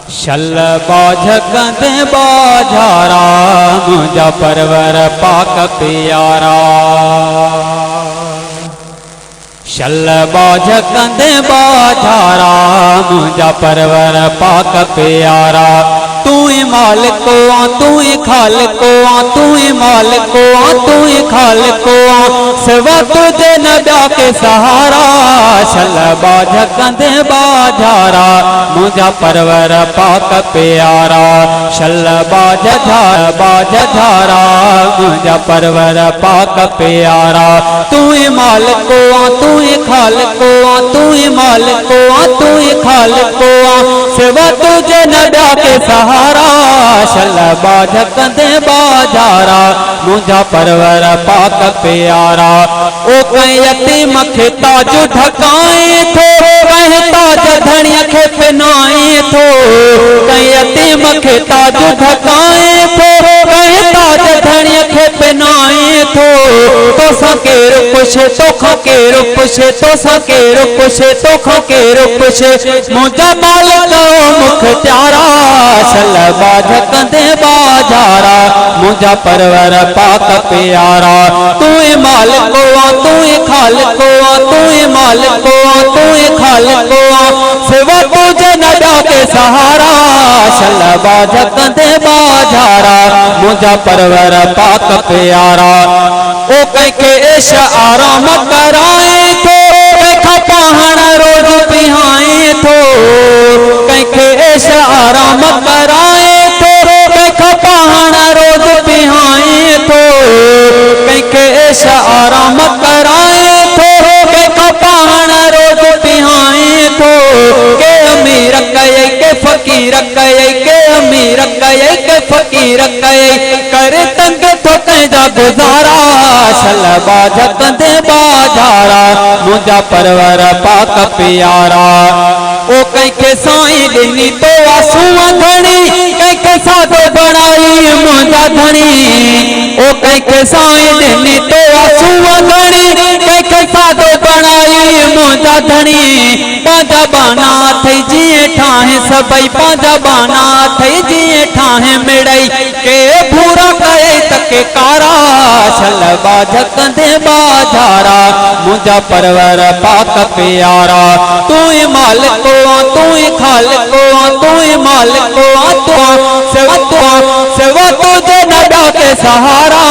शल बाझ कंदे बाझारा मुझा परवर पाक प्यारा। शल बाझ कंदे बाझारा मुझा परवर पाक प्यारा। तू ही मालिको तू ही खालिको तू ही मालिको तू ही खालिको सिवा तुझे न ॿिया के सहारा। शल बाझ कंदे बाझारा मुझा परवर पाक प्यारा। शल बाझ धारा मुझा परवर पाक प्यारा। तू ही मालिको तू ही खालिको तू ही मालिको तू ही खालिको सिवा तुझे न ॿिया के सहारा। शल बाझ कंदे बाझारा मुझा परवर पाक प्यारा। ओ कई यतीम खे ताज ढकाए थो कहीं ताज धणिया खे पिनाए थो। कई यतीम खे ताज ढकाए थो कहीं ताज धणिया खे पिनाए थो। तोसां केरु पुछे तोखां केरु पुछे तोसां केरु पुछे तोखां केरु पुछे मुझा मालिक मुख त्यारा। शल बाझ कंदे बाझारा मुझा परवर पाक प्यारा। तू ही मालिको तू ही खालिको तू ही मालिको तू ही खालिको सिवा तुझे न ॿिया के सहारा। शल बाझ कंदे बाझारा मुझा परवर पाक प्यारा। ओ कंहिंखे ऐश आराम कराए थो कंहिंखां पाहण रोज पिहाए थो। कंहिंखे ऐश आराम कराए थो कंहिंखां पाहण रोज पिहाए थो। कंहिंखे ऐश आराम कराए थो कंहिंखां पाहण रोज पिहाए थो। के अमीर कई के फ़कीर कई के अमीर कई के फ़कीर कई करे तंग थो कंहिंजा गुज़ारा। शल बाझ कंदे बाझारा मुझा परवर पाक प्यारा। ओ कंहिंखे साईं ॾिनी तो आसूं धणी कंहिंखे साधो बणाई मुझा धणी। ओ कंहिंखे साईं ॾिनी तो आसूं धणी कंहिंखे साधो बणाई मुझा धणी। पंहिंजा बाना अथई जीअं ठाहे सभई पंहिंजा बाना अथई जीअं ठाहे मिड़ई के भूरा कई त के कारा। शल बाझ कंदे बाझारा मुझा परवर पाक प्यारा। तू ही मालिको तू ही खालिको तू ही मालिको तू सिवा तुझे न ॿिया के सहारा।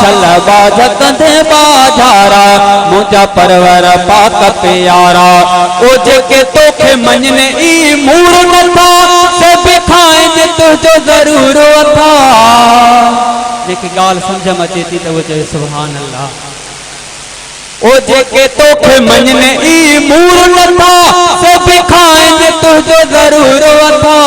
शल बाझ कंदे बाझारा मुझा परवर पाक प्यारा। ओ जेके तोखे मञने ई मूड़ नथा सभ खाइनि तुझो ज़रूर अथा। जेके ॻाल्हि सम्झ में अचे थी त उहो चए सुभान अल्लाह। ओ जेके तोखे मञने ई मूड़ नथा सभ खाइनि तुझो ज़रूर अथा।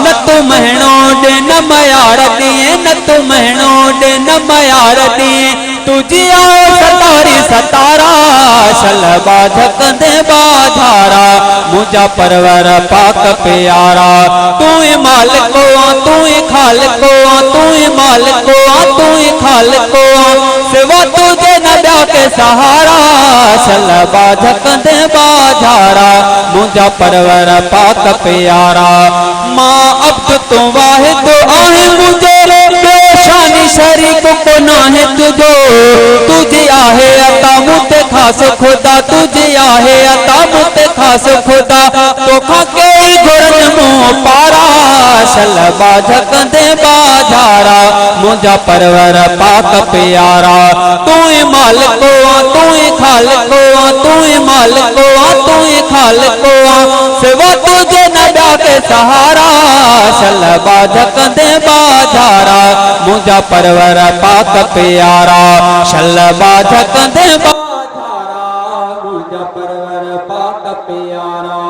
न तू महीनो ॾे न मयार ॾिए न तू महीनो ॾे न मयार ॾिए तुझी आहे सतारी सतारा। शल बाझ कंदे बाझारा मुझा परवर पाक प्यारा। तू ही मालिको तू ही खालिको तू ही मालिको तू ही खालिको सिवा तुझे न ॿिया के सहारा। शल बाझ कंदे बाझारा मुझा परवर पाक प्यारा। मां अब्द तू वाहिद आहे मुझे बेशानी शरीक को नाहे तुझो। तुझी आहे अता मुझे खास खुदा तुझी आहे अता मुझे खास खुदा तोखां कई घुरन मुंह पारा। शल बाझ कंदे बाझारा मुझा परवर पाक प्यारा। तू ही मालिको तू ही खालिको तू ही मालिको तू ही खालिको सिवा तुझे न ॿिया के सहारा। शल बाझ कंदे बाझारा मुझा परवर पाक प्यारा। शल बाझ कंदे बाझारा मुझा परवर पाक प्यारा।